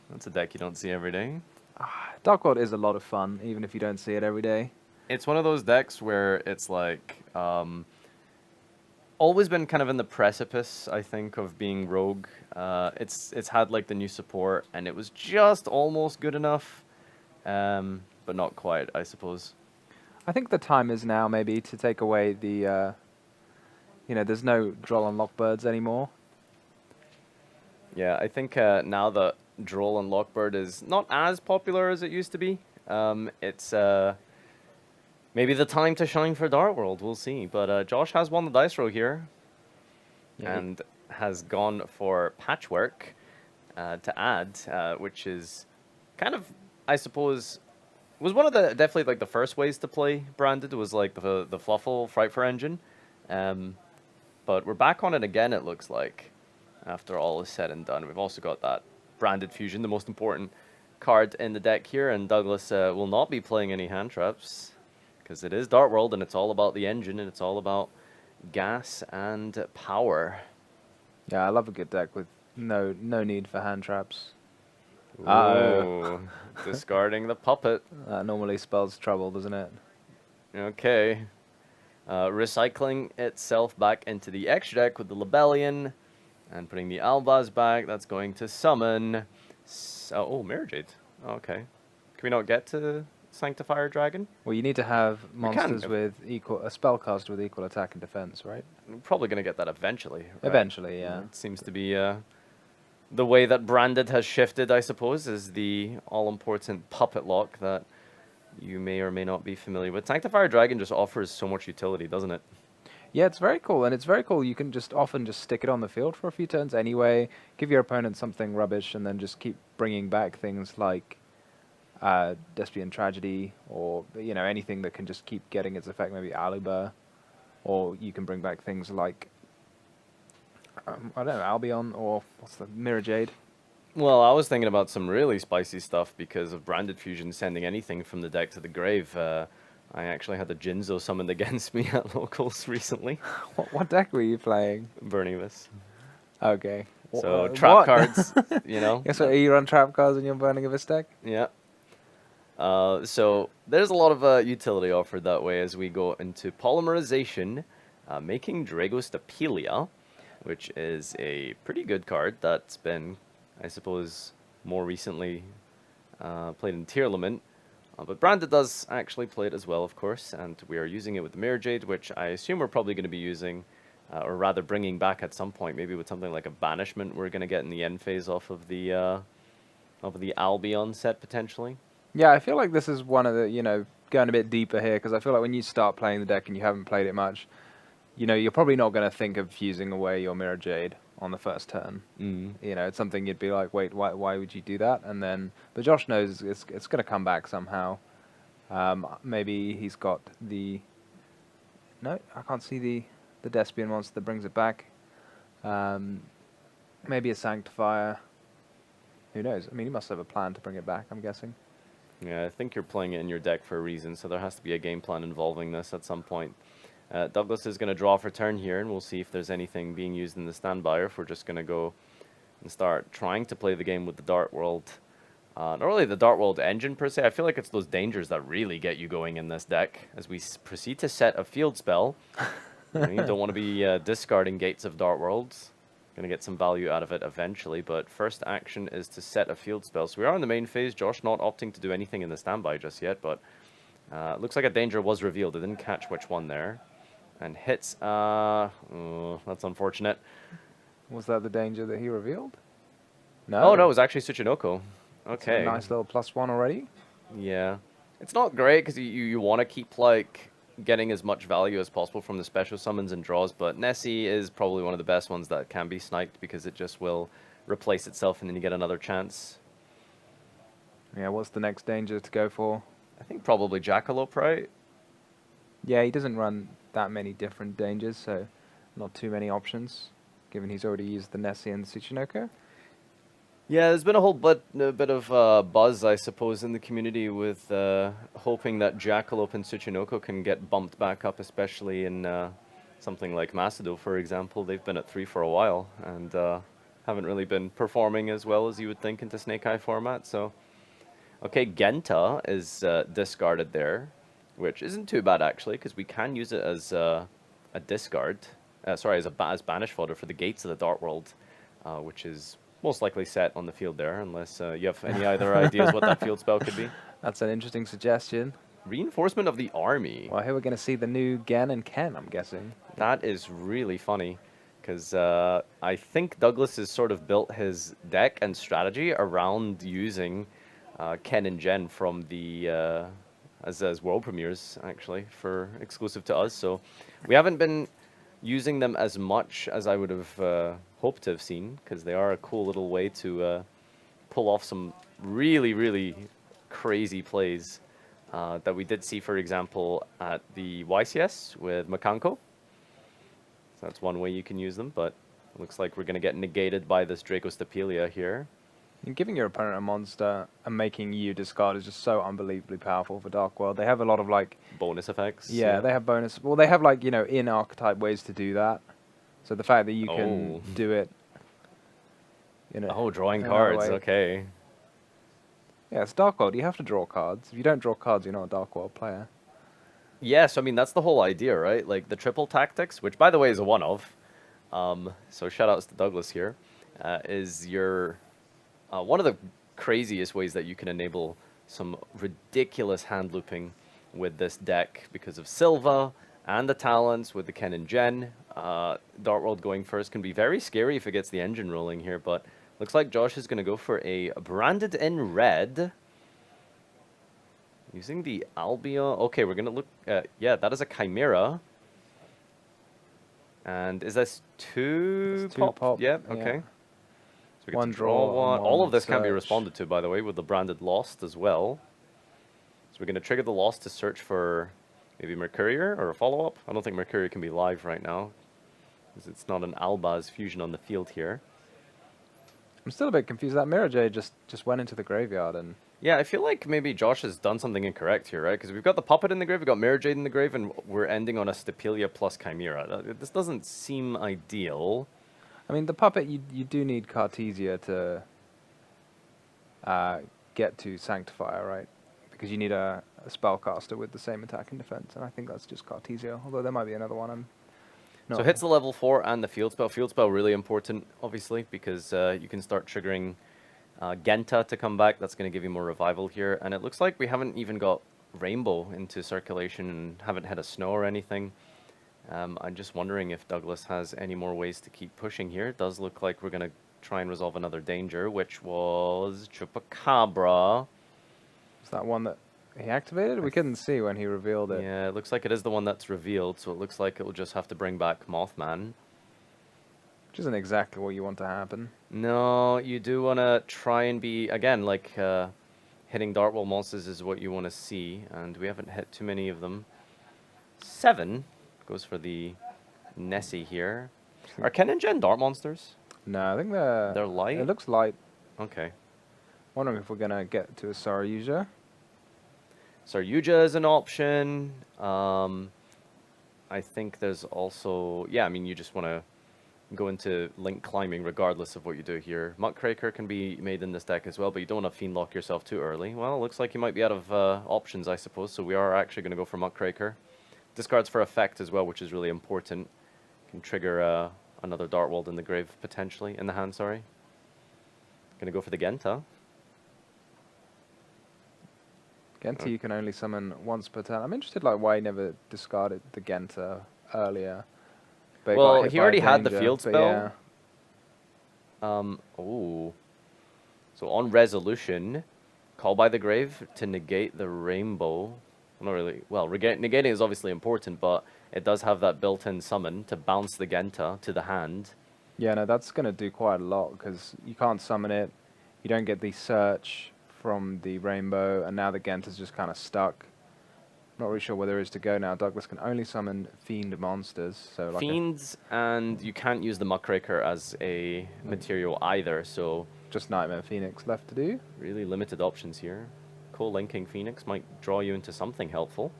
That's a deck you don't see every day. Dark World is a lot of fun, even if you don't see it every day. It's one of those decks where it's like always been kind of in the precipice, I think, of being rogue. It's had like the new support, and it was just almost good enough, but not quite, I suppose. I think the time is now maybe to take away the, there's no Droll and Lockbirds anymore. Yeah, I think now that Droll and Lockbird is not as popular as it used to be, it's maybe the time to shine for Dark World. We'll see. But Josh has won the dice roll here Yeah, and has gone for Patchwork to add, which is kind of, I suppose, was one of the definitely like the first ways to play Branded was like the Fluffle Frightfur engine, um, but we're back on it again. It looks like after all is said and done, we've also got that Branded Fusion, the most important card in the deck here, and Douglas will not be playing any hand traps because it is Dark World and it's all about the engine and it's all about gas and power. yeah, I love a good deck with no need for hand traps. Ooh, discarding the puppet. That normally spells trouble, doesn't it? Okay. Recycling itself back into the extra deck with the Lebellion and putting the Albaz back. That's going to summon. Oh, Mirror Jade. Okay. Can we not get to Sanctifier Dragon? Well, you need to have can monsters if- with a spellcaster with equal attack and defense, right? We're probably going to get that eventually. Right? Eventually, yeah. It seems to be the way that Branded has shifted, I suppose, is the all-important puppet lock that you may or may not be familiar with. Sanctifier Dragon just offers so much utility, doesn't it? Yeah, it's very cool, and it's very cool. You can just often just stick it on the field for a few turns anyway, give your opponent something rubbish, and then just keep bringing back things like Despian Tragedy, or anything that can just keep getting its effect. Maybe Aluber, or you can bring back things like I don't know, Albion, or what's the Mirror Jade. Well, I was thinking about some really spicy stuff because of Branded Fusion sending anything from the deck to the grave. I actually had the Jinzo summoned against me at locals recently, What deck were you playing? burning this. Okay. So trap what? cards, you know. Yes, so you run trap cards in your Burning Abyss deck? Yeah. So there's a lot of utility offered that way as we go into Polymerization, making Dragostapelia, which is a pretty good card that's been, I suppose, more recently played in Tearlament. But Branded does actually play it as well, of course, and we are using it with the Mirror Jade, which I assume we're probably going to be using, or rather bringing back at some point, maybe with something like a Banishment we're going to get in the end phase off of the Albion set, potentially. Yeah, I feel like this is one of the, going a bit deeper here, because I feel like when you start playing the deck and you haven't played it much, you're probably not going to think of fusing away your Mirror Jade on the first turn. It's something you'd be like, wait, why would you do that? But Josh knows it's going to come back somehow. Maybe he's got the... No, I can't see the Despian monster that brings it back. Maybe a Sanctifier. Who knows? I mean, he must have a plan to bring it back, I'm guessing. Yeah, I think you're playing it in your deck for a reason, so there has to be a game plan involving this at some point. Douglas is going to draw for turn here, and we'll see if there's anything being used in the standby, or if we're just going to go and start trying to play the game with the Dark World. Not really the Dark World engine, per se. I feel like it's those dangers that really get you going in this deck. As we proceed to set a field spell, you don't want to be discarding Gates of Dark Worlds. Going to get some value out of it eventually, but first action is to set a field spell. So we are in the main phase. Josh not opting to do anything in the standby just yet, but looks like a danger was revealed. I didn't catch which one there. And hits, oh, that's unfortunate. Was that the danger that he revealed? No. Oh, no, it was actually Tsuchinoko. That's Okay. a nice little +1 already. Yeah. It's not great because you want to keep, like, getting as much value as possible from the special summons and draws, but Nessie is probably one of the best ones that can be sniped because it just will replace itself and then you get another chance. Yeah, what's the next danger to go for? I think probably Jackalope, right? Yeah, he doesn't run that many different dangers, so not too many options, given he's already used the Nessie and the Tsuchinoko. Yeah, there's been a bit of buzz, I suppose, in the community with hoping that Jackalope and Tsuchinoko can get bumped back up, especially in something like Macedo, for example. They've been at 3 for a while, and haven't really been performing as well as you would think into Snake Eye format. So, okay, Genta is discarded there, which isn't too bad actually, because we can use it as a discard. Sorry, as banish fodder for the Gates of the Dark World, which is most likely set on the field there, unless you have any other ideas what that field spell could be. That's an interesting suggestion. Reinforcement of the army. Well, here we're going to see the new Gen and Ken, I'm guessing. That is really funny, because I think Douglas has sort of built his deck and strategy around using Ken and Jen from the as world premieres actually for exclusive to us. So we haven't been using them as much as I would have hoped to have seen, because they are a cool little way to pull off some really crazy plays that we did see, for example, at the YCS with Makanko. So that's one way you can use them, but it looks like we're going to get negated by this Dracostapelia here. And giving your opponent a monster and making you discard is just so unbelievably powerful for Dark World. They have a lot of like Bonus effects. yeah, they have bonus. Well, they have like, you know, in archetype ways to do that. So the fact that you can do it, you know. Oh, drawing in another cards. way. Okay. Yeah, it's Dark World. You have to draw cards. If you don't draw cards, you're not a Dark World player. Yes, I mean, that's the whole idea, right? Like the triple tactics, which by the way is a one-of. So shout outs to Douglas here. Is your one of the craziest ways that you can enable some ridiculous hand looping with this deck because of Silva and the talents with the Ken and Jen. Dark World going first can be very scary if it gets the engine rolling here, but looks like Josh is going to go for a branded in red. Using the Albion. Okay, we're going to look at, yeah, that is a Chimera. And is this two It's two pop? pop, Yep, yeah. okay. So we get One to draw draw one. and All one of this can be search. responded to, by the way, with the branded Lost as well. So we're going to trigger the Lost to search for maybe Mercurier or a follow-up. I don't think Mercurier can be live right now, because it's not an Albaz fusion on the field here. I'm still a bit confused. That Mirror Jade just went into the graveyard and Yeah, I feel like maybe Josh has done something incorrect here, right? Because we've got the Puppet in the grave, we've got Mirror Jade in the grave, and we're ending on a Stapelia plus Chimera. This doesn't seem ideal. I mean, the puppet, you do need Cartesia to get to Sanctifier, right? Because you need a spellcaster with the same attack and defense, and I think that's just Cartesia, although there might be another one. I'm not So hits the level 4 and the field spell. Field spell really important, obviously, because you can start triggering Genta to come back. That's going to give you more revival here. And it looks like we haven't even got Rainbow into circulation and haven't had a snow or anything. I'm just wondering if Douglas has any more ways to keep pushing here. It does look like we're going to try and resolve another danger, which was Chupacabra. Is that one that he activated? We couldn't see when he revealed it. Yeah, it looks like it is the one that's revealed, so it looks like it will just have to bring back Mothman. Which isn't exactly what you want to happen. No, you do want to try and be, again, like hitting Dartwall monsters is what you want to see, and we haven't hit too many of them. 7 goes for the Nessie here. Are Ken and Jen Dart monsters? No, I think they're light? It looks light. Okay. Wondering if we're gonna get to a Saryuja. Saryuja is an option. I think there's also, yeah, I mean, you just want to go into link climbing regardless of what you do here. Muckraker can be made in this deck as well, but you don't want to fiendlock yourself too early. Well, it looks like you might be out of options, I suppose, so we are actually going to go for Muckraker. Discards for effect as well, which is really important. Can trigger another Dartwald in the grave, potentially. In the hand, sorry. Going to go for the Genta. Genta you can only summon once per turn. I'm interested like why he never discarded the Genta earlier. But it got Well, hit he by a already had the danger, field but spell. yeah. Ooh. So on resolution, call by the grave to negate the rainbow. Not really. Well, negating is obviously important, but it does have that built-in summon to bounce the Genta to the hand. Yeah, no, that's going to do quite a lot because you can't summon it. You don't get the search from the rainbow, and now the Genta's just kind of stuck. Not really sure where there is to go now. Douglas can only summon fiend monsters. So like Fiends, and you can't use the Muckraker as a material either, so just Nightmare Phoenix left to do. really limited options here. Co-linking Phoenix might draw you into something helpful.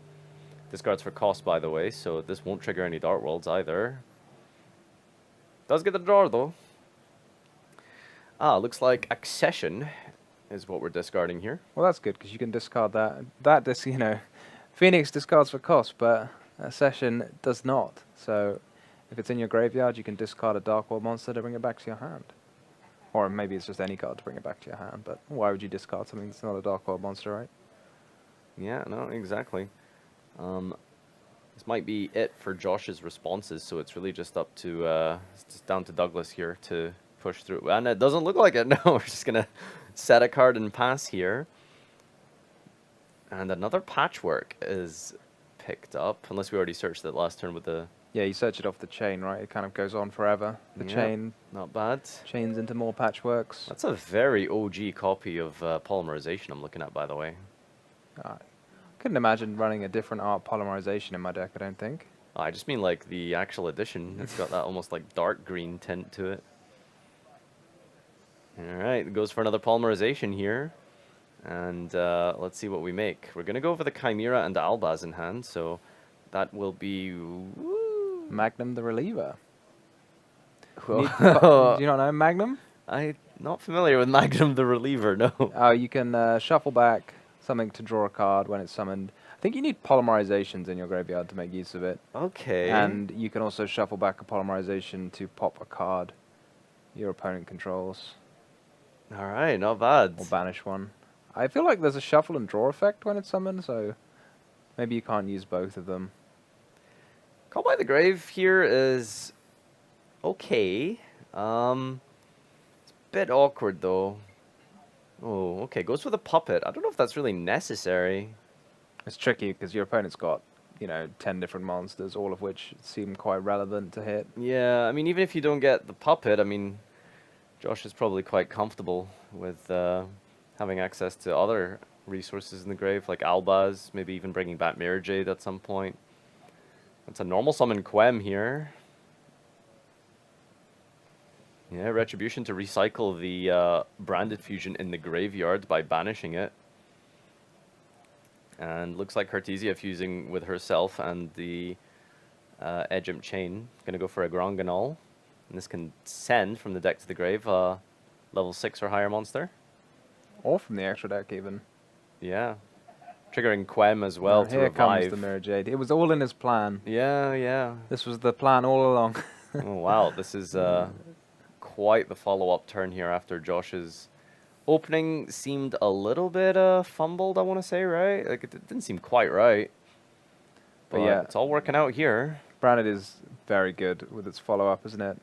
Discards for cost, by the way, so this won't trigger any Dart Worlds either. Does get the draw, though. Looks like Accession is what we're discarding here. Well, that's good because you can discard that. You know, Phoenix discards for cost, but Session does not. So if it's in your graveyard, you can discard a Dark World monster to bring it back to your hand. Or maybe it's just any card to bring it back to your hand. But why would you discard something that's not a Dark World monster, right? Yeah, no, exactly. This might be it for Josh's responses, so it's really just up to it's down to Douglas here to push through. And it doesn't look like it. No, we're just gonna set a card and pass here. And another Patchwork is picked up, unless we already searched it last turn with the... Yeah, you search it off the chain, right? It kind of goes on forever. The Yeah, chain not bad. chains into more Patchworks. That's a very OG copy of Polymerization I'm looking at, by the way. Couldn't imagine running a different art Polymerization in my deck, I don't think. I just mean like the actual edition. It's got that almost like dark green tint to it. Alright, it goes for another Polymerization here. And let's see what we make. We're going to go for the Chimera and the Albaz in hand, so that will be... Woo. Magnum the Reliever. Well, Do you not know Magnum? I'm not familiar with Magnum the Reliever, no. You can shuffle back something to draw a card when it's summoned. I think you need polymerizations in your graveyard to make use of it. Okay. And you can also shuffle back a polymerization to pop a card your opponent controls. Alright, not bad. Or banish one. I feel like there's a shuffle and draw effect when it's summoned, so maybe you can't use both of them. Call by the Grave here is okay. It's a bit awkward though. Oh, okay, goes for the Puppet. I don't know if that's really necessary. It's tricky because your opponent's got, 10 different monsters, all of which seem quite relevant to hit. Yeah, I mean, even if you don't get the Puppet, I mean, Josh is probably quite comfortable with having access to other resources in the grave, like Albaz, maybe even bringing back Mirror Jade at some point. That's a normal summon Quem here. Yeah, Retribution to recycle the Branded Fusion in the graveyard by banishing it. And looks like Cartesia fusing with herself and the Edge Imp Chain. Gonna go for a Gronganol. And this can send from the deck to the grave level 6 or higher monster. Or from the extra deck, even. Yeah. Triggering Quem as well to Here revive. comes the Mirror Jade. It was all in his plan. Yeah, yeah. This was the plan all along. Oh, wow. This is quite the follow-up turn here after Josh's opening seemed a little bit fumbled, I want to say, right? Like, it didn't seem quite right. But yeah, it's all working out here. Branded is very good with its follow-up, isn't it?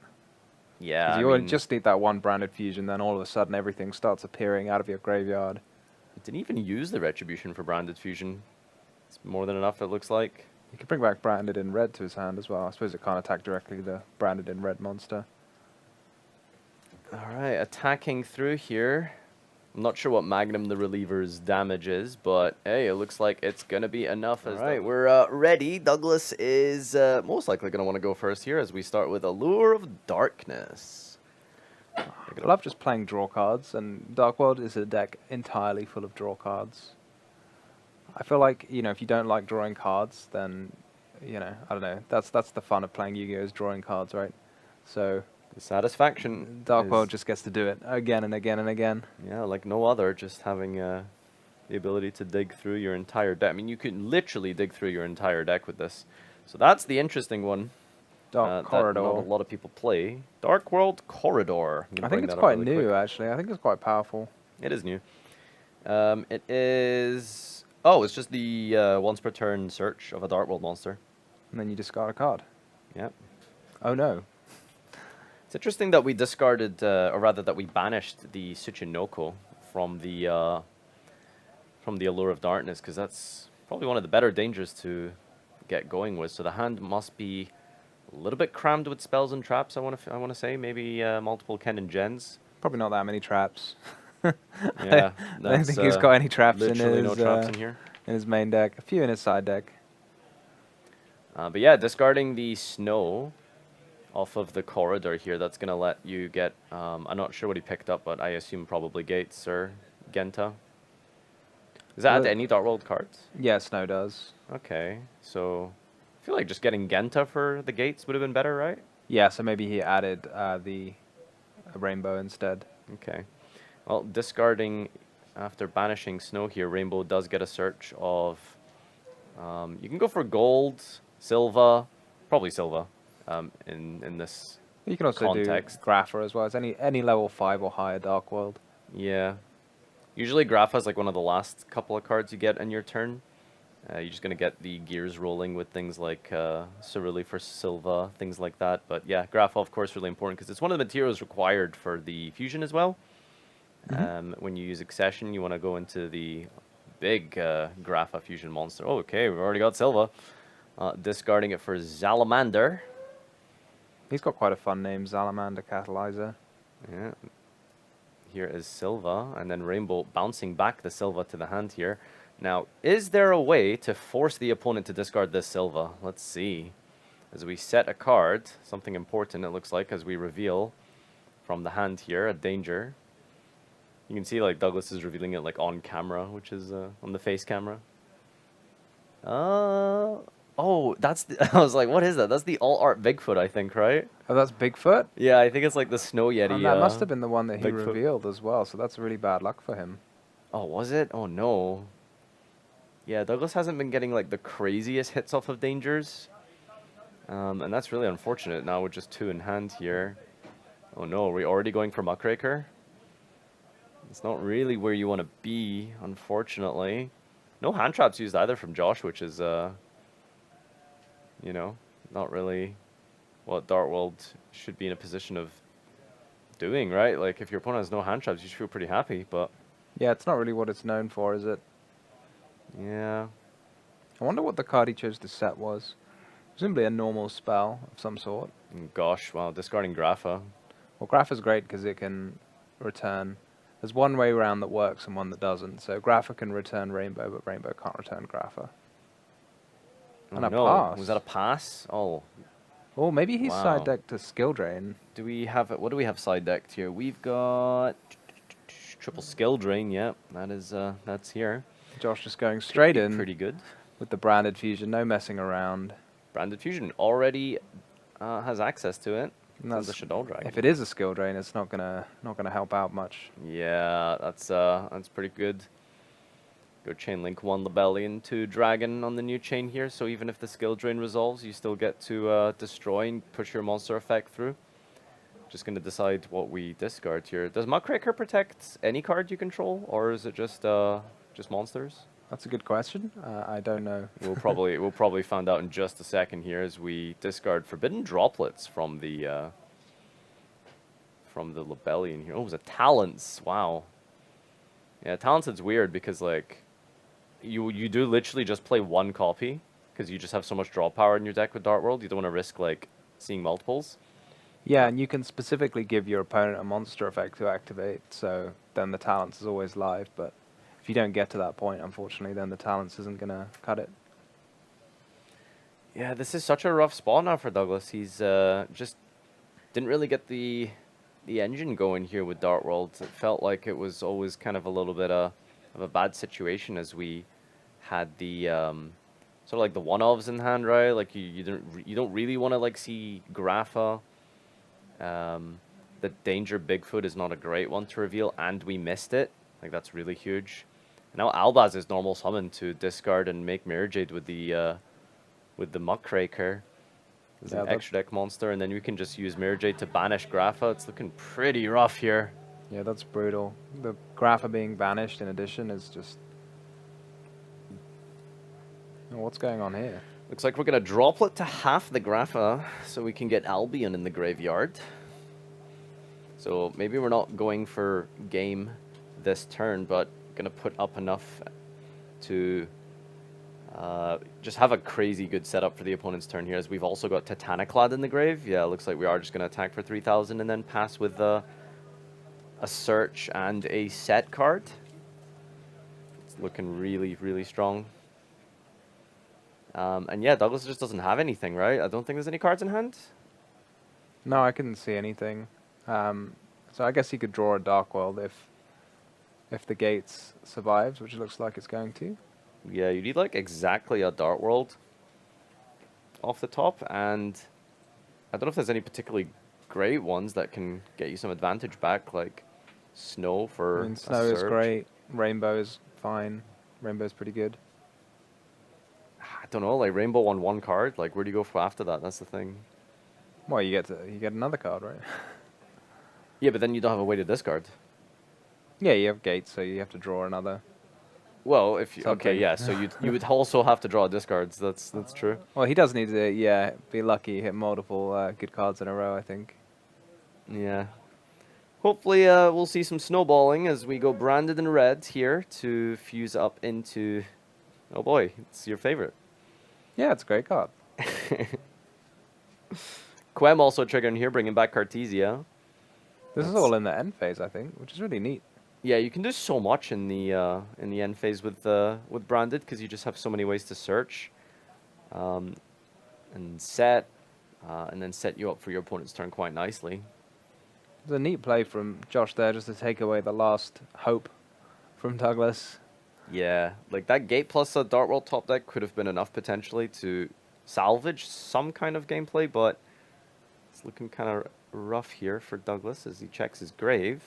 Yeah, 'Cause I you mean, just need that one Branded Fusion, then all of a sudden everything starts appearing out of your graveyard. it didn't even use the Retribution for Branded Fusion. It's more than enough, it looks like. You can bring back Branded in red to his hand as well. I suppose it can't attack directly the Branded in red monster. Alright, attacking through here. I'm not sure what Magnum the Reliever's damage is, but hey, it looks like it's going to be enough. Alright, we're ready. Douglas is most likely going to want to go first here as we start with Allure of Darkness. I love just playing draw cards, and Dark World is a deck entirely full of draw cards. I feel like, if you don't like drawing cards, then, I don't know. That's the fun of playing Yu-Gi-Oh! Is drawing cards, right? So The satisfaction. Dark is- World just gets to do it again and again and again. Yeah, like no other, just having the ability to dig through your entire deck. I mean, you can literally dig through your entire deck with this. So that's the interesting one. Dark That Corridor. not a lot of people play. Dark World Corridor. I'm gonna I bring think it's that up quite really new, quick. actually. I think it's quite powerful. It is new. It is... Oh, it's just the once per turn search of a Dark World monster. And then you discard a card. Yep. Oh no. It's interesting that we discarded, or rather that we banished the Tsuchinoko from the Allure of Darkness, because that's probably one of the better dangers to get going with. So the hand must be a little bit crammed with spells and traps. I want to say maybe multiple Ken and Gens. Probably not that many traps. Yeah, I don't think he's got any traps in literally his, no traps in here. in his main deck. A few in his side deck. But yeah, discarding the Snow off of the Corridor here, that's going to let you get, I'm not sure what he picked up, but I assume probably Gates or Genta. Does that add any Dark World cards? Yeah, Snow does. Okay, so I feel like just getting Genta for the Gates would have been better, right? Yeah, so maybe he added the Rainbow instead. Okay. Well, discarding after banishing Snow here, Rainbow does get a search of. You can go for gold, Silva, probably Silva, in this You can also context. do Grapha as well. It's any level 5 or higher Dark World. Yeah. Usually Grapha is like one of the last couple of cards you get in your turn. You're just going to get the gears rolling with things like Cerulean for Silva, things like that. But yeah, Grapha, of course, really important because it's one of the materials required for the fusion as well. When you use Accession, you want to go into the big Grapha fusion monster. Oh, okay, we've already got Silva. Discarding it for Zalamander. He's got quite a fun name, Salamander Catalyzer. Yeah. Here is Silva, and then Rainbow bouncing back the Silva to the hand here. Now, is there a way to force the opponent to discard this Silva? Let's see. As we set a card, something important it looks like, as we reveal from the hand here, a danger. You can see like Douglas is revealing it like on camera, which is on the face camera. Oh, that's I was like, what is that? That's the Alt Art Bigfoot, I think, right? Oh, that's Bigfoot? Yeah, I think it's like the Snow Yeti. And that must have been the one that he Bigfoot. revealed as well, so that's really bad luck for him. Oh, was it? Oh, no. Yeah, Douglas hasn't been getting like the craziest hits off of dangers. And that's really unfortunate now with just 2 in hand here. Oh no, are we already going for Muckraker? It's not really where you want to be, unfortunately. No hand traps used either from Josh, which is, you know, not really what Dark World should be in a position of doing, right? Like, if your opponent has no hand traps, you should feel pretty happy, but... Yeah, it's not really what it's known for, is it? Yeah. I wonder what the card he chose to set was. Presumably a normal spell of some sort. Gosh, wow, discarding Grapha. Well, Grapha's great because it can return. There's one way around that works and one that doesn't. So Grapha can return Rainbow, but Rainbow can't return Grapha. And Oh, a no. pass. Was that a pass? Oh, Oh, maybe he's Wow. side decked to Skill Drain. do we have it? What do we have side decked here? We've got triple skill drain. Yeah, that is that's here. Josh just going straight in Pretty good. with the branded fusion, no messing around. Branded Fusion already has access to it. And Sounds that's- a Shaddoll Dragon. If it is a Skill Drain, it's not gonna help out much. Yeah, that's pretty good. Go Chain Link 1 Lebellion 2 Dragon on the new chain here, so even if the skill drain resolves, you still get to destroy and push your monster effect through. Just gonna decide what we discard here. Does Muckraker protect any card you control, or is it just monsters? That's a good question. I don't know. We'll probably find out in just a second here as we discard Forbidden Droplets from the Lebellion here. Oh, it was a Talents. Wow. Yeah, Talents is weird because like you do literally just play one copy because you just have so much draw power in your deck with Dark World. You don't want to risk like seeing multiples. Yeah, and you can specifically give your opponent a monster effect to activate, so then the Talents is always live, but if you don't get to that point, unfortunately, then the Talents isn't going to cut it. Yeah, this is such a rough spot now for Douglas. He's just didn't really get the engine going here with Dark World. It felt like it was always kind of a little bit of a bad situation as we had the sort of like the one-ofs in hand, right? Like you don't really want to like see Grapha. The Danger Bigfoot is not a great one to reveal, and we missed it. Like that's really huge. Now Albaz is normal summon to discard and make Mirror Jade with the Muckraker. It's Yeah, an that- extra deck monster, and then we can just use Mirror Jade to banish Grapha. It's looking pretty rough here. Yeah, that's brutal. The Grapha being banished in addition is just... Oh, what's going on here? Looks like we're going to droplet to half the Grapha so we can get Albion in the graveyard. So maybe we're not going for game this turn, but going to put up enough to just have a crazy good setup for the opponent's turn here, as we've also got Titaniclad in the grave. Yeah, looks like we are just going to attack for 3,000 and then pass with a search and a set card. It's looking really, really strong. And yeah, Douglas just doesn't have anything, right? I don't think there's any cards in hand. No, I couldn't see anything. So I guess he could draw a Dark World if the Gates survives, which it looks like it's going to. Yeah, you need like exactly a Dark World off the top, and I don't know if there's any particularly great ones that can get you some advantage back. Like Snow for I mean, a Snow is surge. great. Rainbow is fine. Rainbow's pretty good. I don't know, like Rainbow on one card. Like, where do you go for after that? That's the thing. Well, you get another card, right? Yeah, but then you don't have a way to discard. Yeah, you have gates, so you have to draw another. Well, if you, okay, Something. yeah, so you would also have to draw discards. That's true. Well, he does need to, yeah, be lucky, hit multiple good cards in a row, I think. Yeah. Hopefully, we'll see some snowballing as we go branded in red here to fuse up into. Oh boy, it's your favorite. Yeah, it's a great card. Quem also triggering here, bringing back Cartesia. This is That's- all in the end phase, I think, which is really neat. Yeah, you can do so much in the end phase with branded because you just have so many ways to search, and set, and then set you up for your opponent's turn quite nicely. It's a neat play from Josh there, just to take away the last hope from Douglas. Yeah, like that gate plus a Dart World top deck could have been enough potentially to salvage some kind of gameplay, but it's looking kind of rough here for Douglas as he checks his grave.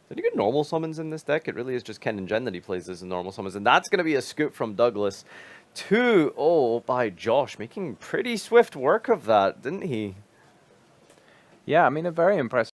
Did he get normal summons in this deck? It really is just Ken and Jen that he plays as normal summons, and that's going to be a scoop from Douglas. 2-0 by Josh, making pretty swift work of that, didn't he? Yeah, I mean, a very impressive.